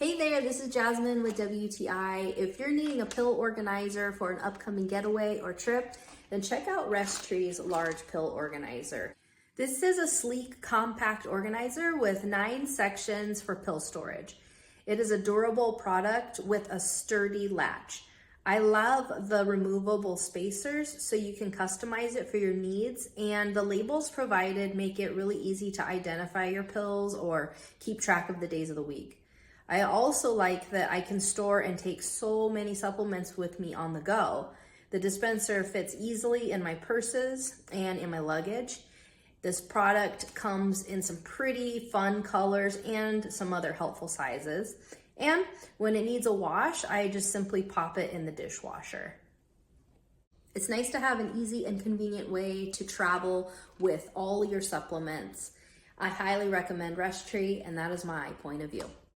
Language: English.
Hey there, this is Jasmine with WTI. If you're needing a pill organizer for an upcoming getaway or trip, then check out Restree's large pill organizer. This is a sleek, compact organizer with 9 sections for pill storage. It is a durable product with a sturdy latch. I love the removable spacers so you can customize it for your needs, and the labels provided make it really easy to identify your pills or keep track of the days of the week. I also like that I can store and take so many supplements with me on the go. The dispenser fits easily in my purses and in my luggage. This product comes in some pretty fun colors and some other helpful sizes. And when it needs a wash, I just simply pop it in the dishwasher. It's nice to have an easy and convenient way to travel with all your supplements. I highly recommend Restree, and that is my point of view.